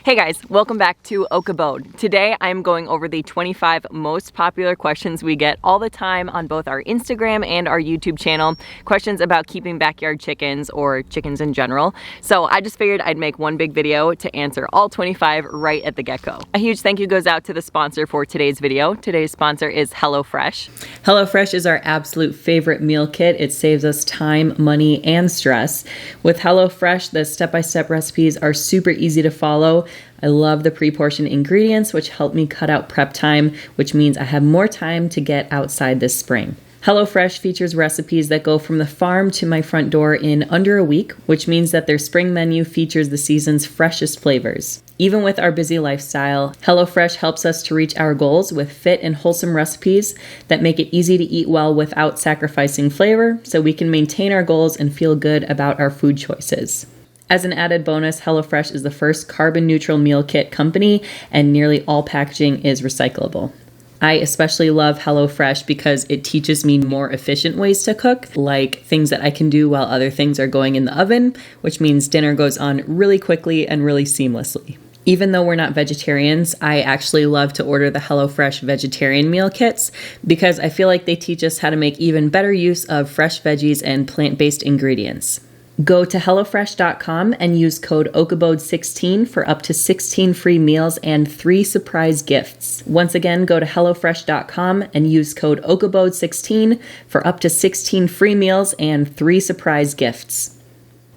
Hey guys, welcome back to Okabode. Today I'm going over the 25 most popular questions we get all the time on both our Instagram and our YouTube channel. Questions about keeping backyard chickens or chickens in general. So I just figured I'd make one big video to answer all 25 right at the get-go. A huge thank you goes out to the sponsor for today's video. Today's sponsor is HelloFresh. HelloFresh is our absolute favorite meal kit. It saves us time, money, and stress. With HelloFresh, the step-by-step recipes are super easy to follow. I love the pre-portioned ingredients, which help me cut out prep time, which means I have more time to get outside this spring. HelloFresh features recipes that go from the farm to my front door in under a week, which means that their spring menu features the season's freshest flavors. Even with our busy lifestyle, HelloFresh helps us to reach our goals with fit and wholesome recipes that make it easy to eat well without sacrificing flavor, so we can maintain our goals and feel good about our food choices. As an added bonus, HelloFresh is the first carbon-neutral meal kit company, and nearly all packaging is recyclable. I especially love HelloFresh because it teaches me more efficient ways to cook, like things that I can do while other things are going in the oven, which means dinner goes on really quickly and really seamlessly. Even though we're not vegetarians, I actually love to order the HelloFresh vegetarian meal kits because I feel like they teach us how to make even better use of fresh veggies and plant-based ingredients. Go to HelloFresh.com and use code Okabode16 for up to 16 free meals and 3 surprise gifts. Once again, go to HelloFresh.com and use code Okabode16 for up to 16 free meals and 3 surprise gifts.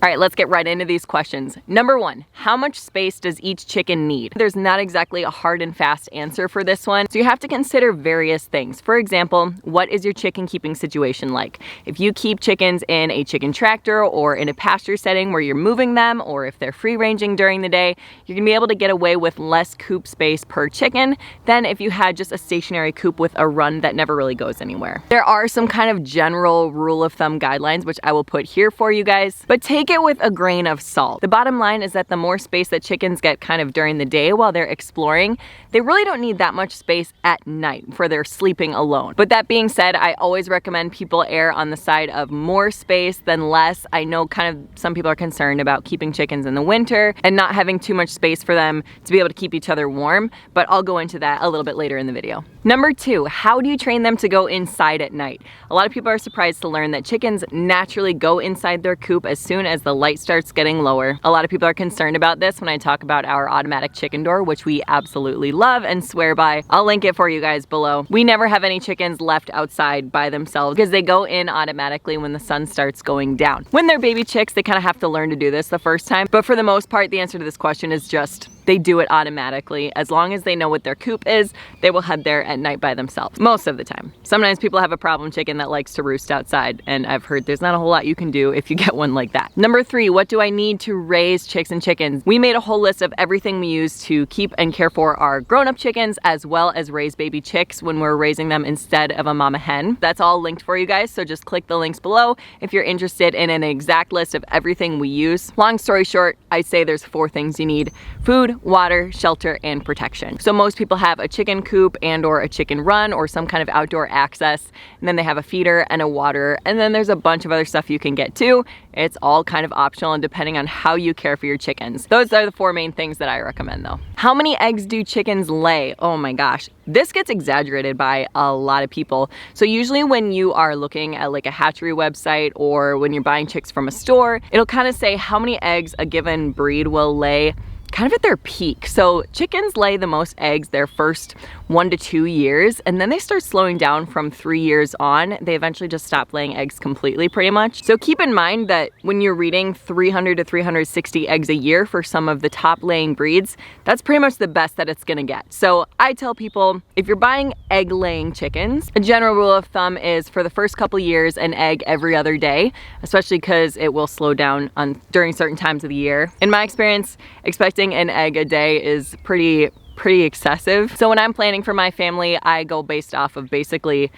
All right, let's get right into these questions. Number 1, how much space does each chicken need? There's not exactly a hard and fast answer for this one, so you have to consider various things. For example, what is your chicken keeping situation like? If you keep chickens in a chicken tractor or in a pasture setting where you're moving them, or if they're free ranging during the day, you're gonna be able to get away with less coop space per chicken than if you had just a stationary coop with a run that never really goes anywhere. There are some kind of general rule of thumb guidelines, which I will put here for you guys, but take it with a grain of salt. The bottom line is that the more space that chickens get kind of during the day while they're exploring, they really don't need that much space at night for their sleeping alone. But that being said, I always recommend people err on the side of more space than less. I know kind of some people are concerned about keeping chickens in the winter and not having too much space for them to be able to keep each other warm, but I'll go into that a little bit later in the video. Number 2, how do you train them to go inside at night? A lot of people are surprised to learn that chickens naturally go inside their coop as soon as the light starts getting lower. A lot of people are concerned about this when I talk about our automatic chicken door, which we absolutely love and swear by. I'll link it for you guys below. We never have any chickens left outside by themselves because they go in automatically when the sun starts going down. When they're baby chicks, they kind of have to learn to do this the first time, but for the most part, the answer to this question is just they do it automatically. As long as they know what their coop is, they will head there at night by themselves, most of the time. Sometimes people have a problem chicken that likes to roost outside, and I've heard there's not a whole lot you can do if you get one like that. Number 3, what do I need to raise chicks and chickens? We made a whole list of everything we use to keep and care for our grown-up chickens, as well as raise baby chicks when we're raising them instead of a mama hen. That's all linked for you guys, so just click the links below if you're interested in an exact list of everything we use. Long story short, I say there's 4 things you need: food, water, shelter, and protection. So most people have a chicken coop and or a chicken run or some kind of outdoor access, and then they have a feeder and a water, and then there's a bunch of other stuff you can get too. It's all kind of optional and depending on how you care for your chickens. Those are the 4 main things that I recommend though. How many eggs do chickens lay? Oh my gosh. This gets exaggerated by a lot of people. So usually when you are looking at like a hatchery website or when you're buying chicks from a store, it'll kind of say how many eggs a given breed will lay kind of at their peak. So chickens lay the most eggs their first 1 to 2 years, and then they start slowing down from 3 years on. They eventually just stop laying eggs completely pretty much. So keep in mind that when you're reading 300 to 360 eggs a year for some of the top laying breeds, that's pretty much the best that it's gonna get. So I tell people, if you're buying egg laying chickens, a general rule of thumb is for the first couple years, an egg every other day, especially because it will slow down during certain times of the year. In my experience, expecting an egg a day is pretty excessive. So when I'm planning for my family, I go based off of basically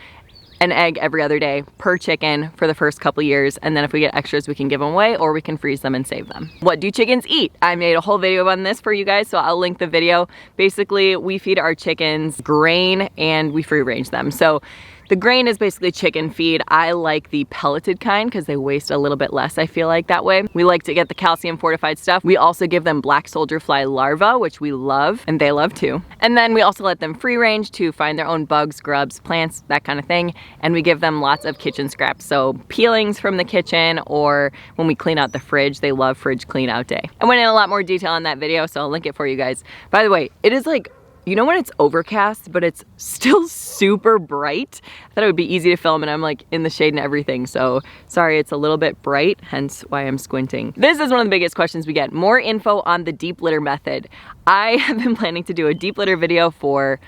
an egg every other day per chicken for the first couple years, and then if we get extras, we can give them away or we can freeze them and save them. What do chickens eat? I made a whole video on this for you guys, so I'll link the video. Basically, we feed our chickens grain and we free range them. So The grain is basically chicken feed. I like the pelleted kind because they waste a little bit less, I feel like, that way. We like to get the calcium fortified stuff. We also give them black soldier fly larvae, which we love, and they love too. And then we also let them free range to find their own bugs, grubs, plants, that kind of thing. And we give them lots of kitchen scraps. So peelings from the kitchen, or when we clean out the fridge, they love fridge clean out day. I went in a lot more detail on that video, so I'll link it for you guys. By the way, it is like, you know when it's overcast, but it's still super bright? I thought it would be easy to film and I'm like in the shade and everything. So sorry, it's a little bit bright, hence why I'm squinting. This is one of the biggest questions we get. More info on the deep litter method. I have been planning to do a deep litter video for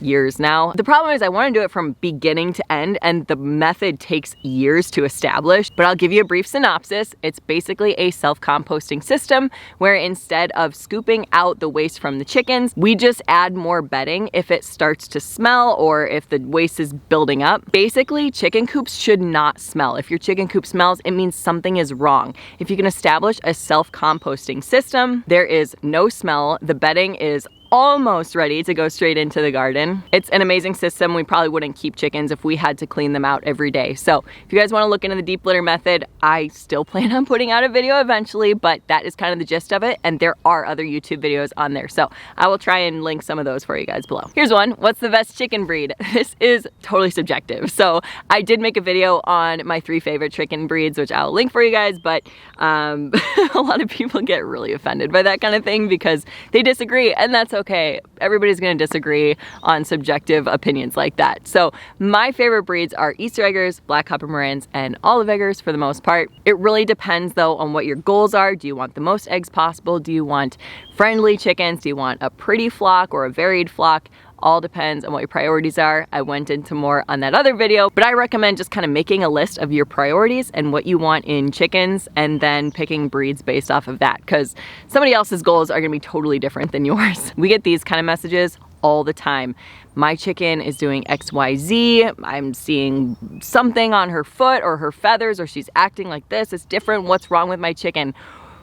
years now. The problem is I want to do it from beginning to end, and the method takes years to establish, but I'll give you a brief synopsis. It's basically a self-composting system where instead of scooping out the waste from the chickens, we just add more bedding if it starts to smell or if the waste is building up. Basically, chicken coops should not smell. If your chicken coop smells, it means something is wrong. If you can establish a self-composting system, there is no smell. The bedding is almost ready to go straight into the garden. It's an amazing system. We probably wouldn't keep chickens if we had to clean them out every day. So if you guys want to look into the deep litter method, I still plan on putting out a video eventually, but that is kind of the gist of it. And there are other YouTube videos on there. So I will try and link some of those for you guys below. Here's one. What's the best chicken breed? This is totally subjective. So I did make a video on my 3 favorite chicken breeds, which I'll link for you guys, but a lot of people get really offended by that kind of thing because they disagree, and that's okay. Everybody's gonna disagree on subjective opinions like that. So my favorite breeds are Easter eggers, black copper Marans, and olive eggers for the most part. It really depends though on what your goals are. Do you want the most eggs possible? Do you want friendly chickens? Do you want a pretty flock or a varied flock? All depends on what your priorities are. I went into more on that other video, but I recommend just kind of making a list of your priorities and what you want in chickens and then picking breeds based off of that, because somebody else's goals are gonna be totally different than yours. We get these kind of messages all the time. My chicken is doing XYZ, I'm seeing something on her foot or her feathers, or she's acting like this, it's different, what's wrong with my chicken?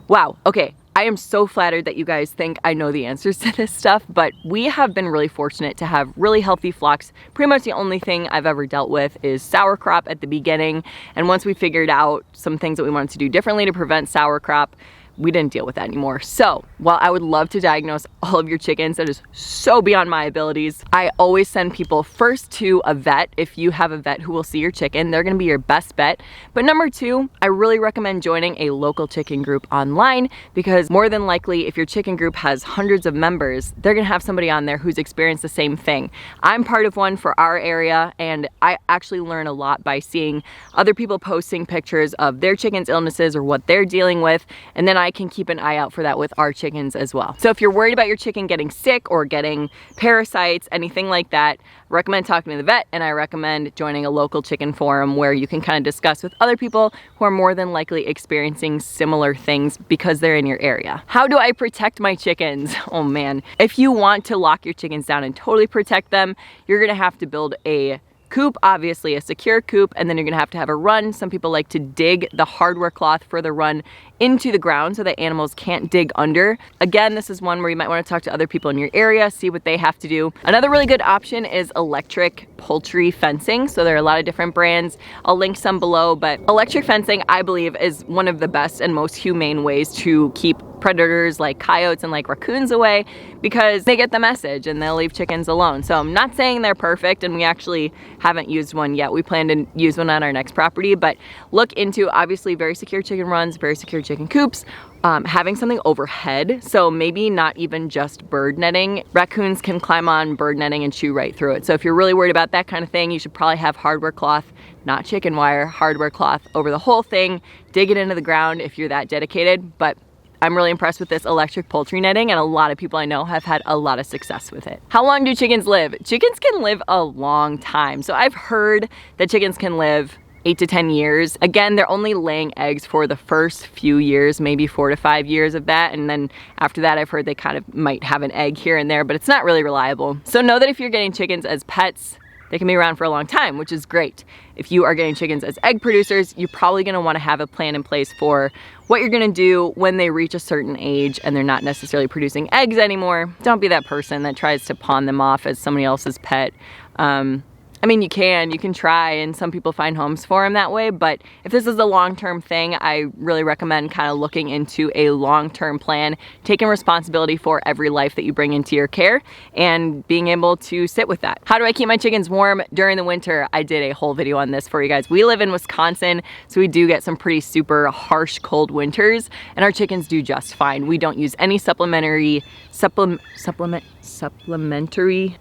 Wow, okay. I am so flattered that you guys think I know the answers to this stuff, but we have been really fortunate to have really healthy flocks. Pretty much the only thing I've ever dealt with is sour crop at the beginning. And once we figured out some things that we wanted to do differently to prevent sour crop, we didn't deal with that anymore. So while I would love to diagnose all of your chickens, that is so beyond my abilities, I always send people first to a vet. If you have a vet who will see your chicken, they're gonna be your best bet. But number 2, I really recommend joining a local chicken group online, because more than likely, if your chicken group has hundreds of members, they're gonna have somebody on there who's experienced the same thing. I'm part of one for our area, and I actually learn a lot by seeing other people posting pictures of their chickens' illnesses or what they're dealing with, and then I can keep an eye out for that with our chickens as well. So if you're worried about your chicken getting sick or getting parasites, anything like that, I recommend talking to the vet, and I recommend joining a local chicken forum where you can kind of discuss with other people who are more than likely experiencing similar things because they're in your area. How do I protect my chickens? Oh man. If you want to lock your chickens down and totally protect them, you're gonna have to build a coop, obviously a secure coop, and then you're gonna have to have a run. Some people like to dig the hardware cloth for the run into the ground so that animals can't dig under. Again, this is one where you might want to talk to other people in your area, see what they have to do. Another really good option is electric poultry fencing. So there are a lot of different brands. I'll link some below, but electric fencing, I believe, is one of the best and most humane ways to keep predators like coyotes and like raccoons away, because they get the message and they'll leave chickens alone. So I'm not saying they're perfect, and we actually haven't used one yet. We plan to use one on our next property, but look into obviously very secure chicken runs, very secure chicken coops, having something overhead. So maybe not even just bird netting. Raccoons can climb on bird netting and chew right through it. So if you're really worried about that kind of thing, you should probably have hardware cloth, not chicken wire, hardware cloth over the whole thing. Dig it into the ground if you're that dedicated. But I'm really impressed with this electric poultry netting, and a lot of people I know have had a lot of success with it. How long do chickens live? Chickens can live a long time. So I've heard that chickens can live 8 to 10 years. Again, they're only laying eggs for the first few years, maybe 4 to 5 years of that. And then after that, I've heard they kind of might have an egg here and there, but it's not really reliable. So know that if you're getting chickens as pets, they can be around for a long time, which is great. If you are getting chickens as egg producers, you're probably gonna wanna have a plan in place for what you're gonna do when they reach a certain age and they're not necessarily producing eggs anymore. Don't be that person that tries to pawn them off as somebody else's pet. I mean, you can try, and some people find homes for them that way, but if this is a long-term thing, I really recommend kind of looking into a long-term plan, taking responsibility for every life that you bring into your care, and being able to sit with that. How do I keep my chickens warm during the winter? I did a whole video on this for you guys. We live in Wisconsin, so we do get some pretty super harsh cold winters, and our chickens do just fine. We don't use any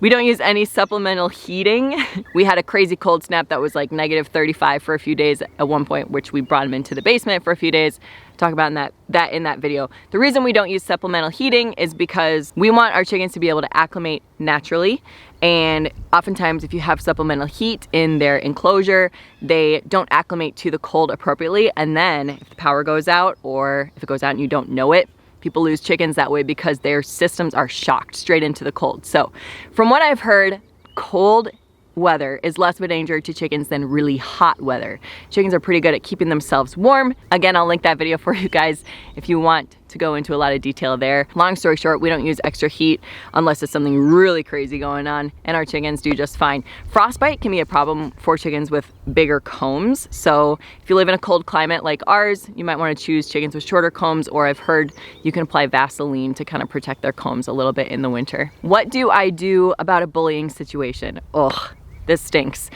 we don't use any supplemental heating. We had a crazy cold snap that was like -35 for a few days at one point, which we brought them into the basement for a few days. Talk about that in that video. The reason we don't use supplemental heating is because we want our chickens to be able to acclimate naturally, and oftentimes if you have supplemental heat in their enclosure, they don't acclimate to the cold appropriately, and then if the power goes out, or if it goes out and you don't know it, people lose chickens that way because their systems are shocked straight into the cold. So from what I've heard, cold weather is less of a danger to chickens than really hot weather. Chickens are pretty good at keeping themselves warm. Again, I'll link that video for you guys if you want to go into a lot of detail there. Long story short, we don't use extra heat unless it's something really crazy going on, and our chickens do just fine. Frostbite can be a problem for chickens with bigger combs. So if you live in a cold climate like ours, you might want to choose chickens with shorter combs, or I've heard you can apply Vaseline to kind of protect their combs a little bit in the winter. What do I do about a bullying situation? Ugh, this stinks.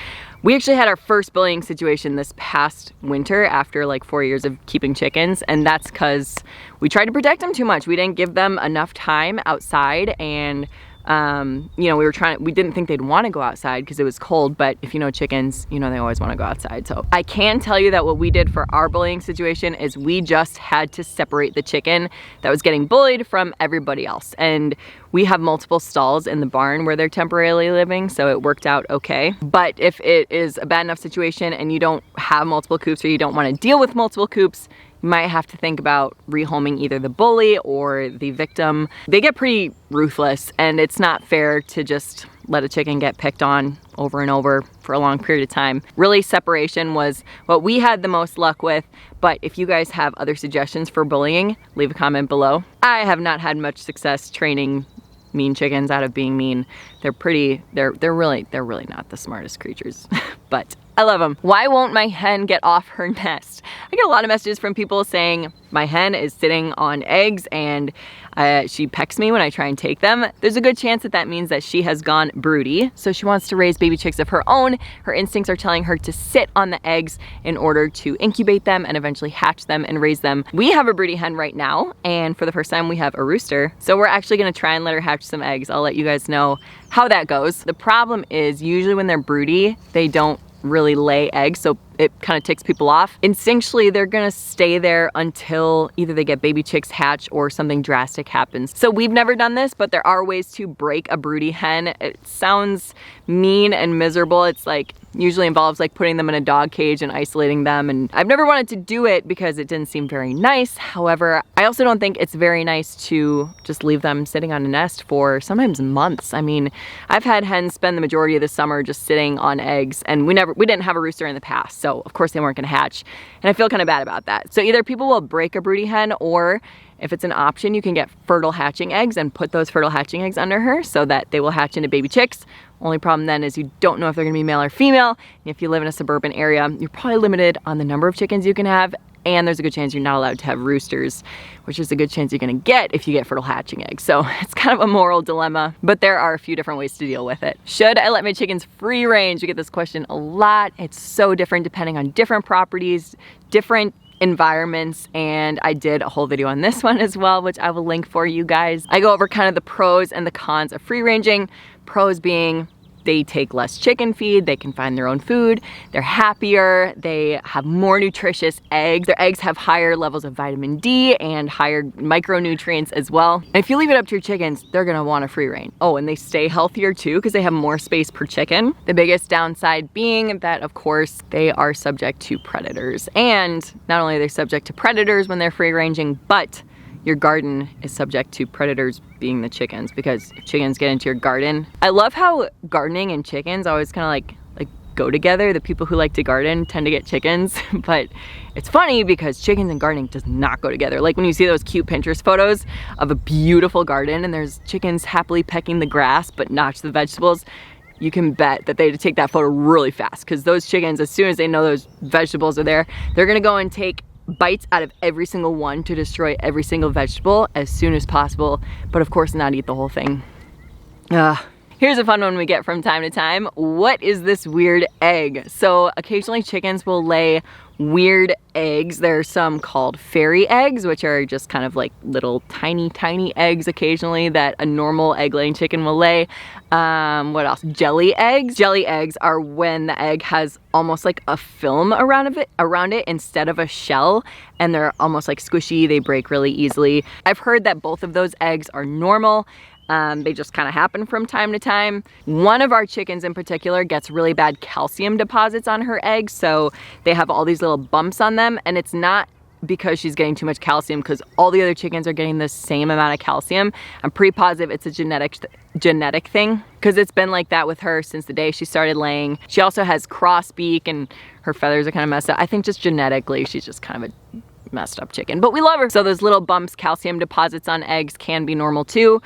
We actually had our first bullying situation this past winter after like 4 years of keeping chickens, and that's because we tried to protect them too much. We didn't give them enough time outside, and you know, we didn't think they'd want to go outside because it was cold, but if you know chickens, you know they always want to go outside. So I can tell you that what we did for our bullying situation is we just had to separate the chicken that was getting bullied from everybody else. And we have multiple stalls in the barn where they're temporarily living, so it worked out okay. But if it is a bad enough situation and you don't have multiple coops, or you don't want to deal with multiple coops, you might have to think about rehoming either the bully or the victim. They get pretty ruthless, and it's not fair to just let a chicken get picked on over and over for a long period of time. Really, separation was what we had the most luck with, but if you guys have other suggestions for bullying, leave a comment below. I have not had much success training mean chickens out of being mean. They're really not the smartest creatures, but I love them. Why won't my hen get off her nest? I get a lot of messages from people saying my hen is sitting on eggs and she pecks me when I try and take them. There's a good chance that that means that she has gone broody, so she wants to raise baby chicks of her own. Her instincts are telling her to sit on the eggs in order to incubate them and eventually hatch them and raise them. We have a broody hen right now, and for the first time we have a rooster, so we're actually gonna try and let her hatch some eggs. I'll let you guys know how that goes. The problem is usually when they're broody, they don't really lay eggs, so it kind of ticks people off. Instinctually, they're gonna stay there until either they get baby chicks hatch or something drastic happens. So we've never done this, but there are ways to break a broody hen. It sounds mean and miserable. It's like usually involves like putting them in a dog cage and isolating them, and I've never wanted to do it because it didn't seem very nice. However, I also don't think it's very nice to just leave them sitting on a nest for sometimes months. I mean, I've had hens spend the majority of the summer just sitting on eggs, and we didn't have a rooster in the past, so of course they weren't gonna hatch, and I feel kind of bad about that. So either people will break a broody hen, or if it's an option, you can get fertile hatching eggs and put those fertile hatching eggs under her so that they will hatch into baby chicks. Only problem then is you don't know if they're gonna be male or female. And if you live in a suburban area, you're probably limited on the number of chickens you can have, and there's a good chance you're not allowed to have roosters, which is a good chance you're gonna get if you get fertile hatching eggs. So it's kind of a moral dilemma, but there are a few different ways to deal with it. Should I let my chickens free range? We get this question a lot. It's so different depending on different properties, different environments, and I did a whole video on this one as well, which I will link for you guys. I go over kind of the pros and the cons of free ranging. Pros being they take less chicken feed, they can find their own food, they're happier, they have more nutritious eggs. Their eggs have higher levels of vitamin D and higher micronutrients as well. And if you leave it up to your chickens, they're gonna want a free range. Oh, and they stay healthier too because they have more space per chicken. The biggest downside being that, of course, they are subject to predators. And not only are they subject to predators when they're free ranging, but your garden is subject to predators being the chickens, because if chickens get into your garden. I love how gardening and chickens always kind of like go together. The people who like to garden tend to get chickens, but it's funny because chickens and gardening does not go together. Like when you see those cute Pinterest photos of a beautiful garden and there's chickens happily pecking the grass but not the vegetables, you can bet that they take that photo really fast, because those chickens, as soon as they know those vegetables are there, they're gonna go and take bites out of every single one to destroy every single vegetable as soon as possible, but of course not eat the whole thing. Here's a fun one we get from time to time. What is this weird egg? So occasionally chickens will lay weird eggs. There are some called fairy eggs, which are just kind of like little tiny eggs occasionally that a normal egg-laying chicken will lay. What else? Jelly eggs. Jelly eggs are when the egg has almost like a film around it instead of a shell, and they're almost like squishy. They break really easily. I've heard that both of those eggs are normal. They just kind of happen from time to time. One of our chickens in particular gets really bad calcium deposits on her eggs, so they have all these little bumps on them, and it's not because she's getting too much calcium, because all the other chickens are getting the same amount of calcium. I'm pretty positive it's a genetic thing, because it's been like that with her since the day she started laying. She also has cross beak and her feathers are kind of messed up. I think just genetically she's just kind of a messed up chicken, but we love her. So those little bumps, calcium deposits on eggs, can be normal too.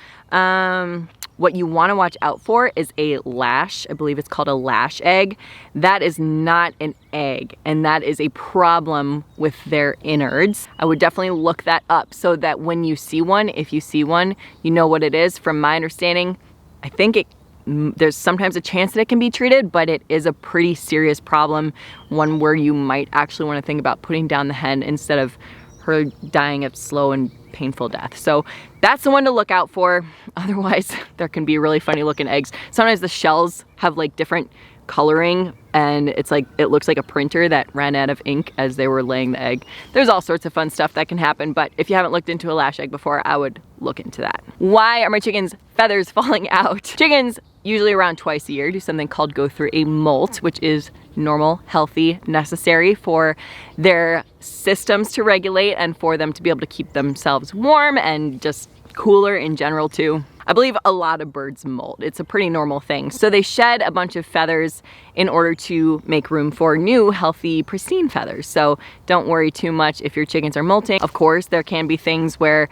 What you want to watch out for is a lash. I believe it's called a lash egg. That is not an egg, and that is a problem with their innards. I would definitely look that up so that when you see one, if you see one, you know what it is. From my understanding, I think there's sometimes a chance that it can be treated, but it is a pretty serious problem, one where you might actually want to think about putting down the hen instead of her dying a slow and painful death. So that's the one to look out for. Otherwise, there can be really funny looking eggs. Sometimes the shells have like different coloring, and it's like, it looks like a printer that ran out of ink as they were laying the egg. There's all sorts of fun stuff that can happen, but if you haven't looked into a lash egg before, I would look into that. Why are my chickens' feathers falling out? Chickens usually around twice a year do something called go through a molt, which is normal, healthy, necessary for their systems to regulate and for them to be able to keep themselves warm and just cooler in general too. I believe a lot of birds molt. It's a pretty normal thing. So they shed a bunch of feathers in order to make room for new, healthy, pristine feathers. So don't worry too much if your chickens are molting. Of course, there can be things where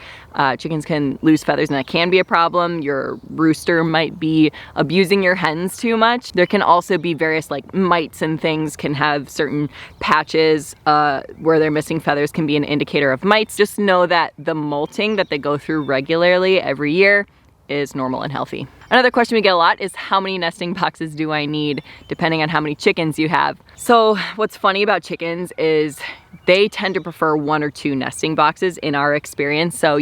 chickens can lose feathers, and that can be a problem. Your rooster might be abusing your hens too much. There can also be various like mites and things can have certain patches where they're missing feathers, can be an indicator of mites. Just know that the molting that they go through regularly every year is normal and healthy. Another question we get a lot is, how many nesting boxes do I need depending on how many chickens you have? So what's funny about chickens is they tend to prefer 1 or 2 nesting boxes in our experience. So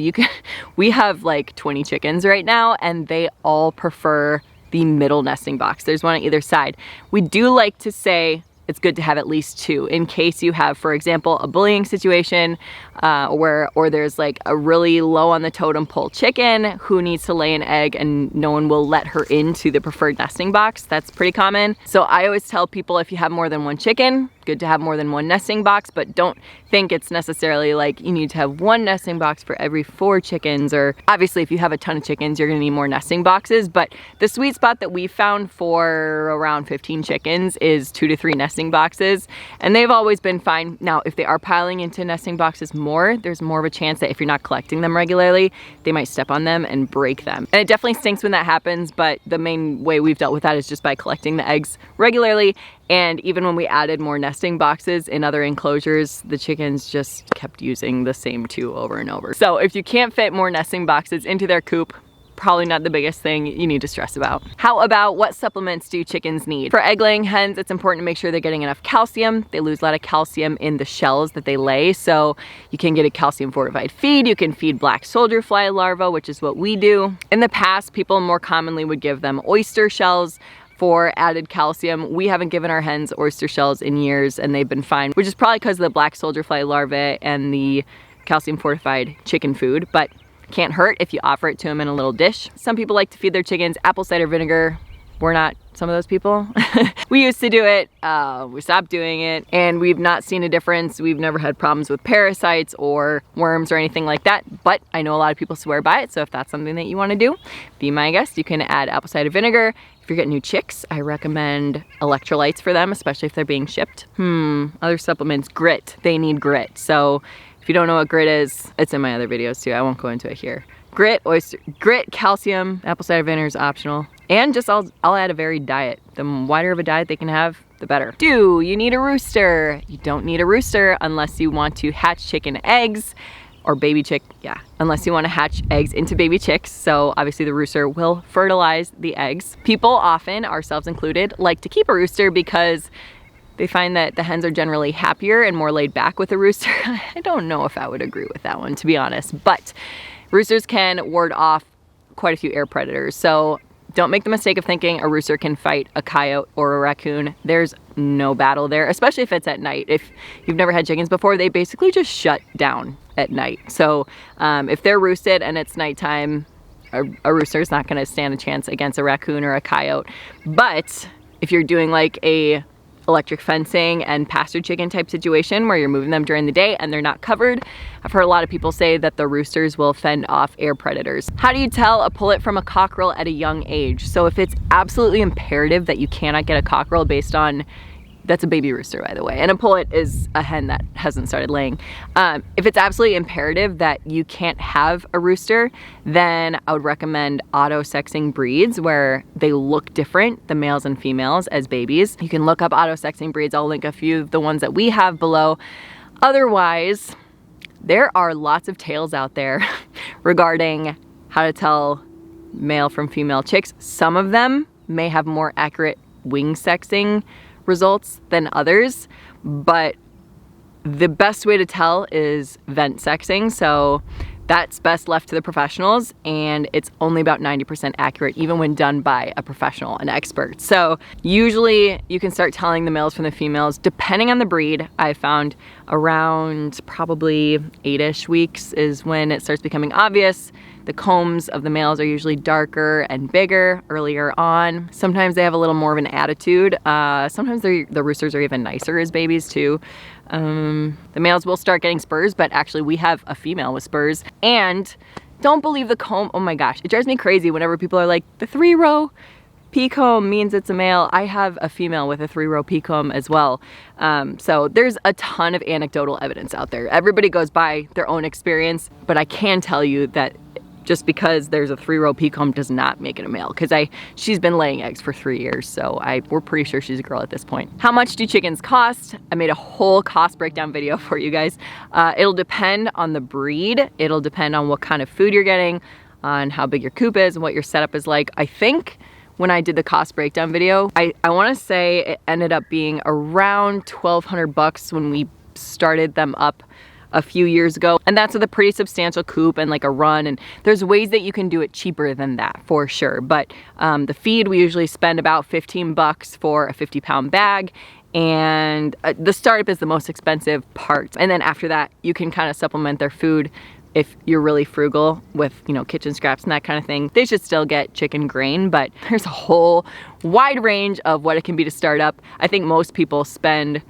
we have like 20 chickens right now, and they all prefer the middle nesting box. There's one on either side. We do like to say it's good to have at least 2 in case you have, for example, a bullying situation or there's like a really low on the totem pole chicken who needs to lay an egg and no one will let her into the preferred nesting box. That's pretty common. So I always tell people, if you have more than 1 chicken, good to have more than 1 nesting box, but don't think it's necessarily like you need to have 1 nesting box for every 4 chickens, or obviously if you have a ton of chickens, you're gonna need more nesting boxes, but the sweet spot that we found for around 15 chickens is 2 to 3 nesting boxes, and they've always been fine. Now, if they are piling into nesting boxes more, there's more of a chance that if you're not collecting them regularly, they might step on them and break them. And it definitely stinks when that happens, but the main way we've dealt with that is just by collecting the eggs regularly. And even when we added more nesting boxes in other enclosures, the chickens just kept using the same 2 over and over. So if you can't fit more nesting boxes into their coop, probably not the biggest thing you need to stress about. How about what supplements do chickens need? For egg-laying hens, it's important to make sure they're getting enough calcium. They lose a lot of calcium in the shells that they lay, so you can get a calcium fortified feed. You can feed black soldier fly larvae, which is what we do. In the past, people more commonly would give them oyster shells for added calcium. We haven't given our hens oyster shells in years, and they've been fine, which is probably because of the black soldier fly larvae and the calcium fortified chicken food, but can't hurt if you offer it to them in a little dish. Some people like to feed their chickens apple cider vinegar. We're not some of those people. We used to do it, we stopped doing it, and we've not seen a difference. We've never had problems with parasites or worms or anything like that, but I know a lot of people swear by it, so if that's something that you want to do, be my guest. You can add apple cider vinegar. If you're getting new chicks, I recommend electrolytes for them, especially if they're being shipped. Other supplements, grit. They need grit. So if you don't know what grit is, it's in my other videos too. I won't go into it here. Grit, oyster, grit, calcium, apple cider vinegar is optional. And just I'll add a varied diet. The wider of a diet they can have, the better. Do you need a rooster? You don't need a rooster unless you want to hatch chicken eggs or baby chick, yeah, unless you want to hatch eggs into baby chicks. So obviously the rooster will fertilize the eggs. People often, ourselves included, like to keep a rooster because they find that the hens are generally happier and more laid back with a rooster. I don't know if I would agree with that one, to be honest, but roosters can ward off quite a few air predators. So don't make the mistake of thinking a rooster can fight a coyote or a raccoon. There's no battle there, especially if it's at night. If you've never had chickens before, they basically just shut down at night. So if they're roosted and it's nighttime, a rooster is not gonna stand a chance against a raccoon or a coyote. But if you're doing like a electric fencing and pasture chicken type situation where you're moving them during the day and they're not covered, I've heard a lot of people say that the roosters will fend off air predators. How do you tell a pullet from a cockerel at a young age? So if it's absolutely imperative that you cannot get a cockerel based on, that's a baby rooster, by the way, and a pullet is a hen that hasn't started laying. If it's absolutely imperative that you can't have a rooster, then I would recommend auto-sexing breeds where they look different, the males and females, as babies. You can look up auto-sexing breeds. I'll link a few of the ones that we have below. Otherwise, there are lots of tales out there regarding how to tell male from female chicks. Some of them may have more accurate wing sexing results than others, but the best way to tell is vent sexing. So that's best left to the professionals, and it's only about 90% accurate even when done by a professional, an expert. So usually you can start telling the males from the females depending on the breed. I found around probably 8-ish weeks is when it starts becoming obvious. The combs of the males are usually darker and bigger earlier on. Sometimes they have a little more of an attitude. Sometimes the roosters are even nicer as babies too. The males will start getting spurs, but actually we have a female with spurs. And don't believe the comb. Oh my gosh, it drives me crazy whenever people are like, the 3-row pea comb means it's a male. I have a female with a 3-row pea comb as well. So there's a ton of anecdotal evidence out there. Everybody goes by their own experience, but I can tell you that just because there's a 3-row pea comb does not make it a male, because she's been laying eggs for 3 years, so we're pretty sure she's a girl at this point. How much do chickens cost? I made a whole cost breakdown video for you guys. It'll depend on the breed. It'll depend on what kind of food you're getting, on how big your coop is and what your setup is like. I think when I did the cost breakdown video, I want to say it ended up being around $1,200 when we started them up a few years ago, and that's with a pretty substantial coop and like a run, and there's ways that you can do it cheaper than that for sure. But the feed, we usually spend about $15 for a 50-pound bag, and the startup is the most expensive part, and then after that you can kind of supplement their food if you're really frugal with, you know, kitchen scraps and that kind of thing. They should still get chicken grain, but there's a whole wide range of what it can be to start up. I think most people spend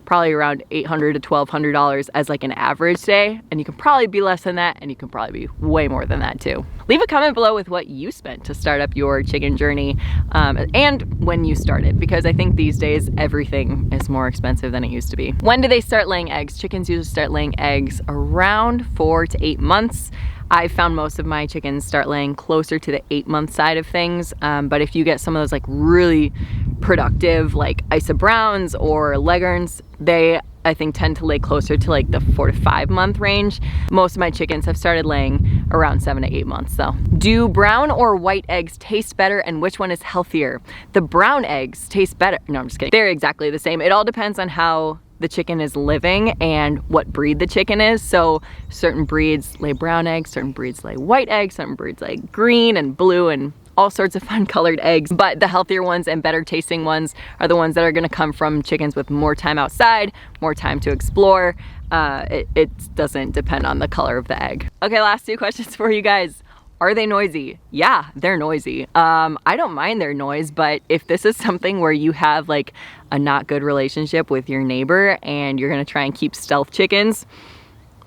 probably around $800 to $1,200 as like an average day, and you can probably be less than that, and you can probably be way more than that too. Leave a comment below with what you spent to start up your chicken journey, and when you started, because I think these days everything is more expensive than it used to be. When do they start laying eggs? Chickens usually start laying eggs around 4 to 8 months. I found most of my chickens start laying closer to the 8-month side of things, but if you get some of those like really productive like Isa Browns or Leghorns, they I think tend to lay closer to like the 4 to 5 month range. Most of my chickens have started laying around 7 to 8 months though. Do brown or white eggs taste better, and which one is healthier? The brown eggs taste better. No, I'm just kidding. They're exactly the same. It all depends on how the chicken is living and what breed the chicken is. So certain breeds lay brown eggs, certain breeds lay white eggs, certain breeds lay green and blue and all sorts of fun colored eggs. But the healthier ones and better tasting ones are the ones that are gonna come from chickens with more time outside, more time to explore. It doesn't depend on the color of the egg. Okay, last 2 questions for you guys. Are they noisy? Yeah, they're noisy. I don't mind their noise, but if this is something where you have like a not good relationship with your neighbor and you're gonna try and keep stealth chickens,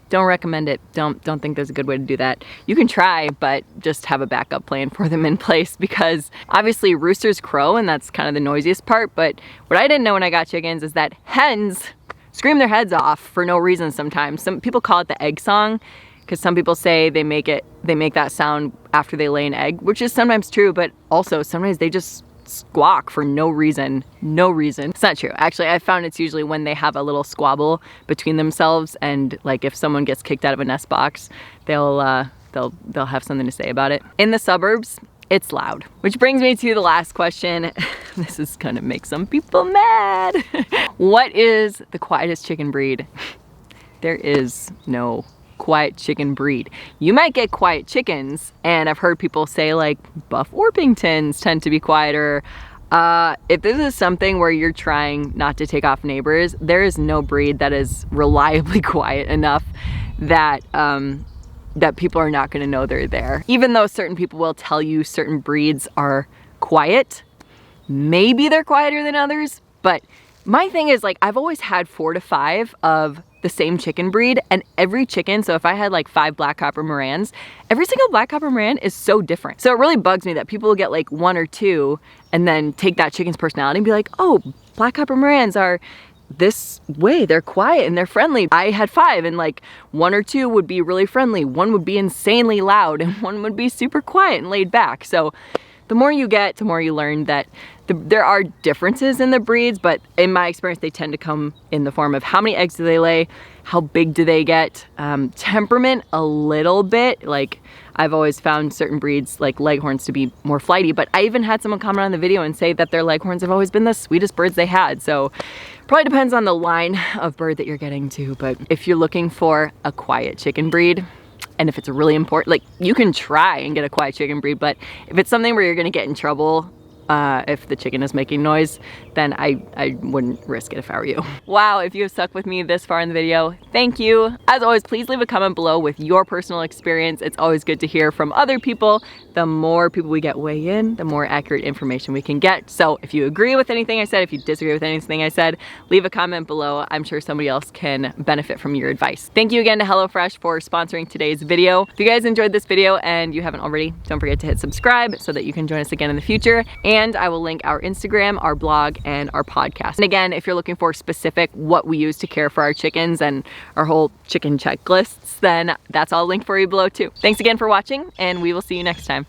don't recommend it. Don't think there's a good way to do that. You can try, but just have a backup plan for them in place, because obviously roosters crow and that's kind of the noisiest part, but what I didn't know when I got chickens is that hens scream their heads off for no reason sometimes. Some people call it the egg song. because some people say they make that sound after they lay an egg, which is sometimes true, but also sometimes they just squawk for no reason. It's not true. Actually, I found it's usually when they have a little squabble between themselves, and like if someone gets kicked out of a nest box, they'll have something to say about it. In the suburbs, it's loud. Which brings me to the last question. This is gonna make some people mad. What is the quietest chicken breed? There is no quiet chicken breed. You might get quiet chickens, and I've heard people say like Buff Orpingtons tend to be quieter. If this is something where you're trying not to take off neighbors, there is no breed that is reliably quiet enough that that people are not gonna know they're there. Even though certain people will tell you certain breeds are quiet, maybe they're quieter than others, but my thing is like I've always had 4 to 5 of the same chicken breed, and every chicken, so if I had like 5 black copper Morans, every single black copper Moran is so different. So it really bugs me that people will get like 1 or 2 and then take that chicken's personality and be like, oh, black copper Morans are this way, they're quiet and they're friendly. I had 5 and like 1 or 2 would be really friendly, 1 would be insanely loud, and 1 would be super quiet and laid back. So the more you get, the more you learn that there are differences in the breeds, but in my experience, they tend to come in the form of how many eggs do they lay, how big do they get, temperament a little bit. Like I've always found certain breeds like Leghorns to be more flighty, but I even had someone comment on the video and say that their Leghorns have always been the sweetest birds they had. So probably depends on the line of bird that you're getting to, but if you're looking for a quiet chicken breed, and if it's really important, like you can try and get a quiet chicken breed, but if it's something where you're gonna get in trouble if the chicken is making noise, then I wouldn't risk it if I were you. Wow, if you have stuck with me this far in the video, thank you. As always, please leave a comment below with your personal experience. It's always good to hear from other people. The more people we get weigh in, the more accurate information we can get. So if you agree with anything I said, if you disagree with anything I said, leave a comment below. I'm sure somebody else can benefit from your advice. Thank you again to HelloFresh for sponsoring today's video. If you guys enjoyed this video and you haven't already, don't forget to hit subscribe so that you can join us again in the future. And I will link our Instagram, our blog, and our podcast. And again, if you're looking for specific what we use to care for our chickens and our whole chicken checklists, then that's all linked for you below too. Thanks again for watching, and we will see you next time.